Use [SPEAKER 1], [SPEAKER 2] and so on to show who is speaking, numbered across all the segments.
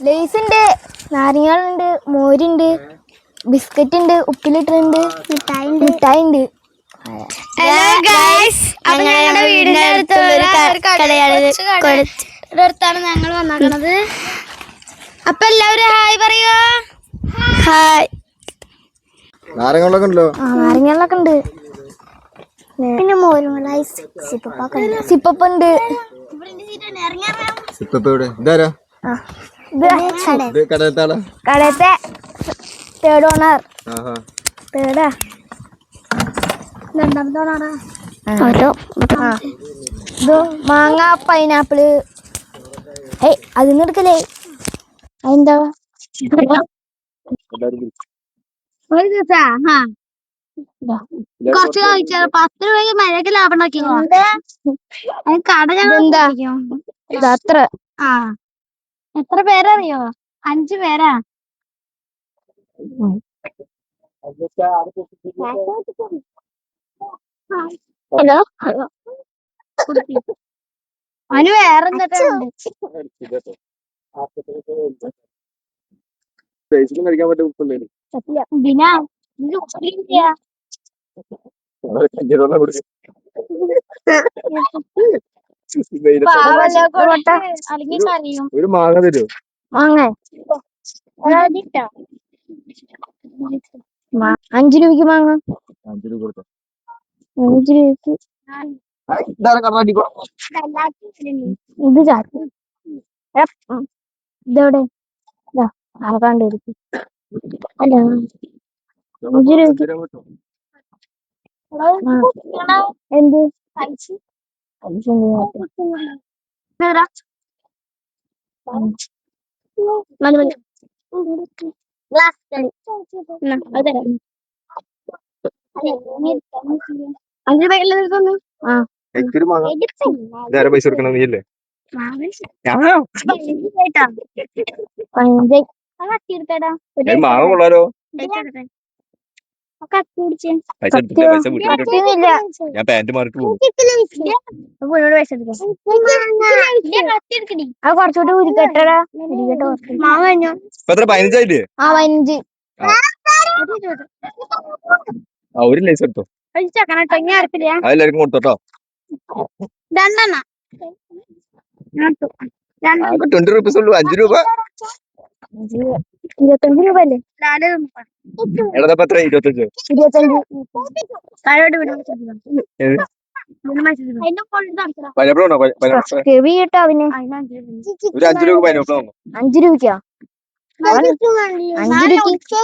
[SPEAKER 1] Lace ഉണ്ട്, നാരങ്ങളുണ്ട്, മോരുണ്ട്, biscuit ഉണ്ട്, ഉപ്പിലിട്ടുണ്ട്, മിഠായി ഉണ്ട്.
[SPEAKER 2] ഹലോ ഗൈസ്, അപ്പൊ ഞങ്ങളുടെ വീടിന്റെ അടുത്താണ് ഞങ്ങൾ വന്നിരിക്കുന്നത്. അപ്പൊ എല്ലാവരും ഹായ് പറയുക.
[SPEAKER 1] ഹായ്.
[SPEAKER 3] നാരങ്ങളൊക്കെ ഉണ്ടല്ലോ.
[SPEAKER 1] നാരങ്ങളൊക്കെ ഉണ്ട്, പിന്നെ മോരും സിപ്പപ്പ് ഉണ്ട്.
[SPEAKER 3] ഇതാരാ?
[SPEAKER 1] കടയത്തെ തേർഡ് ഓണർ. തേർഡാ രണ്ടാമത്തെ ഓണറാ. ഇത് മാങ്ങ, പൈനാപ്പിള്. അതിന്ന് എടുക്കലേ. അതെന്താ
[SPEAKER 2] കുറച്ച് കഴിച്ചാൽ 10 രൂപയ്ക്ക് മഴയ്ക്ക് ലാഭം ഉണ്ടാക്കി കട
[SPEAKER 1] ഇത് അത്ര.
[SPEAKER 2] എത്ര പേരറിയോ? 5 പേരാ. ഹലോ അവന് വേറെ
[SPEAKER 3] കഴിക്കാൻ പറ്റും. ഒരു മാങ്ങ തരൂ.
[SPEAKER 1] മാങ്ങ 5 രൂപയ്ക്ക് മാങ്ങ.
[SPEAKER 3] 5 രൂപ കൊടുത്തോ.
[SPEAKER 1] 5 രൂപയ്ക്ക് ഇത് ചാക്ക്. ഇതെവിടെ? ആൾക്കാണ്ടിരിക്കും. അല്ല 5 രൂപയ്ക്ക് എന്ത്
[SPEAKER 3] പൈസ കൊടുക്കണം. നീയല്ലേ? മാങ്ങ കൊള്ളാലോ. ഞാൻ പാന്റ് മാർക്ക് പോകും.
[SPEAKER 1] കുറച്ചുകൂടി ഉരുക്കട്ടടാ.
[SPEAKER 3] എത്ര? 15
[SPEAKER 1] 15.
[SPEAKER 3] ഒരു ലൈസ് എടുത്തോ. അതെല്ലാവർക്കും കൊടുത്തോട്ടോ. 20 റുപ്പീസ് ഉള്ളൂ. 5 രൂപ.
[SPEAKER 1] 25 രൂപ അല്ലേ?
[SPEAKER 3] എടാ എത്ര? 25. പൈനാപ്പിൾ ഉണ്ടോ?
[SPEAKER 1] സബ്സ്ക്രൈബ് ചെയ്യട്ടോ അവന്.
[SPEAKER 3] ഒരു 5 രൂപ പൈനാപ്പിൾ തന്നു.
[SPEAKER 1] 5 രൂപയ്ക്കാ? 5 രൂപയ്ക്ക്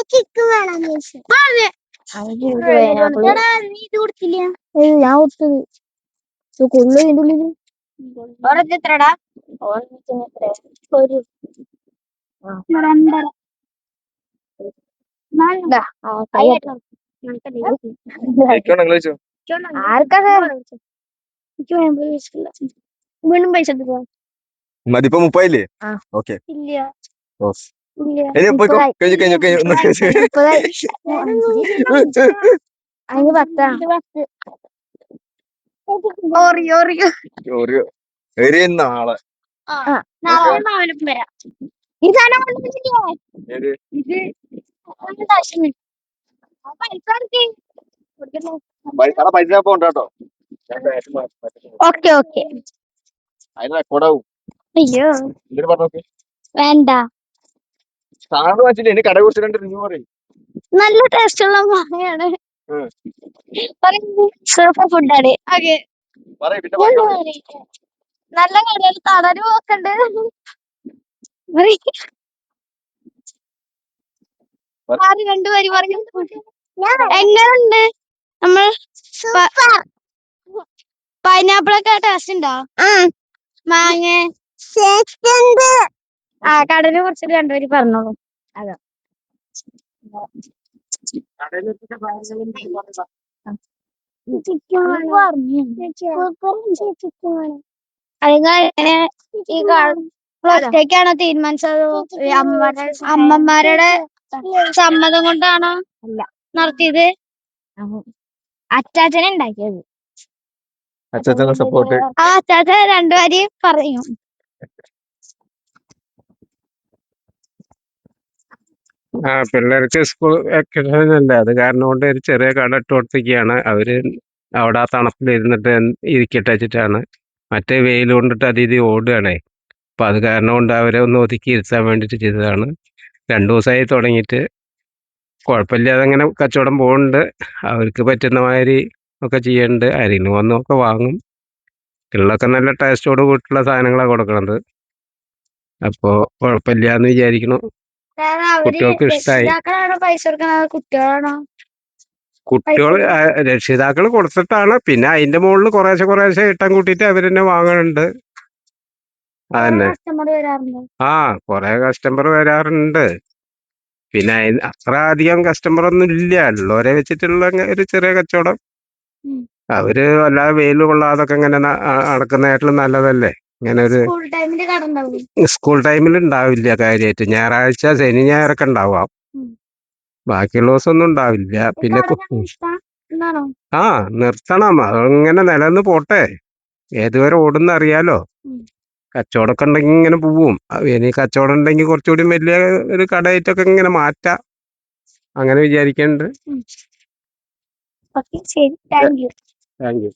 [SPEAKER 1] ഞാൻ കൊടുത്തത് കൊള്ളു. ഇതിന്റെ ഉള്ളില്
[SPEAKER 2] എത്രടാ?
[SPEAKER 1] ഒരു ആർക്കാ
[SPEAKER 2] വീണ്ടും പൈസ
[SPEAKER 3] മതിപ്പോ 30 ഓക്കെ.
[SPEAKER 1] അതിന് 10.
[SPEAKER 3] നാളെ
[SPEAKER 2] വരാം. ഈ സാധനം ഇത്
[SPEAKER 3] പൈസ പോണ്ടോ?
[SPEAKER 2] Okay okay.
[SPEAKER 3] അതിന് റെക്കോർഡാവും.
[SPEAKER 2] അയ്യോ
[SPEAKER 3] എന്തിനു പറഞ്ഞോക്കെ
[SPEAKER 2] വേണ്ട.
[SPEAKER 3] സാധനം വെച്ചില്ല. ഇനി കട കുറിച്ച് 2 റിവ്യൂ പറയും.
[SPEAKER 2] നല്ല ടേസ്റ്റ് ഉള്ള മാങ്ങയാണ്. സൂപ്പർ ഫുഡാണ്. നല്ല കടയിൽ തളരും ഒക്കെ ഉണ്ട്. രണ്ട് വരി പറഞ്ഞു. എങ്ങനുണ്ട്? നമ്മൾ പൈനാപ്പിളൊക്കെ ടേസ്റ്റ് ഉണ്ടോ? മാങ്ങ കടലിനെ കുറിച്ചിട്ട് 2 വരി പറഞ്ഞോളൂ. അതാ ഒറ്റയ്ക്കാണോ തീരുമാനിച്ചത്? അമ്മമാരുടെ സമ്മതം കൊണ്ടാണോ നടത്തിയത്? അച്ചാച്ചനെ ഉണ്ടാക്കിയത്.
[SPEAKER 3] സപ്പോർട്ട്.
[SPEAKER 2] ആ അച്ചാച്ചൻ 2 വരി പറയും.
[SPEAKER 4] ആ പിള്ളേർക്ക് സ്കൂൾ വെക്കേഷൻ അല്ലേ, അത് കാരണം കൊണ്ട് ഒരു ചെറിയ കട ഇട്ട് കൊടുത്തിരിക്കുകയാണ്. അവര് അവിടെ ആ തണുപ്പിൽ ഇരുന്നിട്ട് ഇരിക്കട്ടെ വെച്ചിട്ടാണ്. മറ്റേ വെയിൽ കൊണ്ടിട്ട് അതീതി ഓടുകയാണേ. അപ്പൊ അത് കാരണം കൊണ്ട് അവരെ ഒന്ന് ഒതുക്കി ഇരുത്താൻ വേണ്ടിയിട്ട് ചെയ്തതാണ്. 2 ദിവസമായി തുടങ്ങിയിട്ട് കുഴപ്പമില്ലാതെ അങ്ങനെ കച്ചവടം പോകുന്നുണ്ട്. അവർക്ക് പറ്റുന്ന മാതിരി ഒക്കെ ചെയ്യുന്നുണ്ട്. ആരെങ്കിലും വന്നൊക്കെ വാങ്ങും. പിള്ളേർക്ക് നല്ല ടേസ്റ്റോട് കൂട്ടുള്ള സാധനങ്ങളാണ് കൊടുക്കണത്. അപ്പോൾ കുഴപ്പമില്ല എന്ന് വിചാരിക്കുന്നു.
[SPEAKER 2] അവര്
[SPEAKER 4] കുട്ടികൾക്ക് ഇഷ്ടമായി.
[SPEAKER 2] രക്ഷിതാക്കളാണോ പൈസ കൊടുക്കണത്, കുട്ടികളാണോ?
[SPEAKER 4] കുട്ടികൾ രക്ഷിതാക്കൾ കൊടുത്തിട്ടാണ്. പിന്നെ അതിന്റെ മുകളിൽ കുറേശ്ശെ ഇട്ടം കൂട്ടിയിട്ട് അവർ തന്നെ വാങ്ങുന്നുണ്ട്. അതന്നെ.
[SPEAKER 2] കസ്റ്റമർ വരാറുണ്ടോ?
[SPEAKER 4] ആ കുറെ കസ്റ്റമർ വരാറുണ്ട്. പിന്നെ അത്ര അധികം കസ്റ്റമർ ഒന്നും ഇല്ല. ഉള്ളവരെ വെച്ചിട്ടുള്ള ഒരു ചെറിയ കച്ചവടം.
[SPEAKER 2] ഉം.
[SPEAKER 4] അവര് അല്ലാതെ വെയിൽ കൊള്ളാതൊക്കെ ഇങ്ങനെ നടക്കുന്നതായിട്ടും നല്ലതല്ലേ. ഇങ്ങനെ ഒരു
[SPEAKER 2] സ്കൂൾ ടൈമില് കട ഉണ്ടാവും.
[SPEAKER 4] സ്കൂൾ ടൈമിൽ ഉണ്ടാവില്ല കാര്യമായിട്ട്. ഞായറാഴ്ച ശനി ഞായറൊക്കെ ഉണ്ടാവാം.
[SPEAKER 2] ഉം.
[SPEAKER 4] ബാക്കിയുള്ള ദിവസമൊന്നും ഉണ്ടാവില്ല. പിന്നെ
[SPEAKER 2] എന്നാണോ?
[SPEAKER 4] ആ നിർത്തണം. അതങ്ങനെ നിലനിന്ന് പോട്ടെ. ഏതുവരെ ഓടുന്ന അറിയാലോ. കച്ചവടമൊക്കെ ഉണ്ടെങ്കിൽ ഇങ്ങനെ പോവും. ഇനി കച്ചവടം ഉണ്ടെങ്കിൽ കുറച്ചുകൂടി വലിയ ഒരു കടയായിട്ടൊക്കെ ഇങ്ങനെ മാറ്റാം, അങ്ങനെ വിചാരിക്കുന്നുണ്ട്.
[SPEAKER 2] ഓക്കെ, ശരി, താങ്ക് യു.
[SPEAKER 4] Thank you.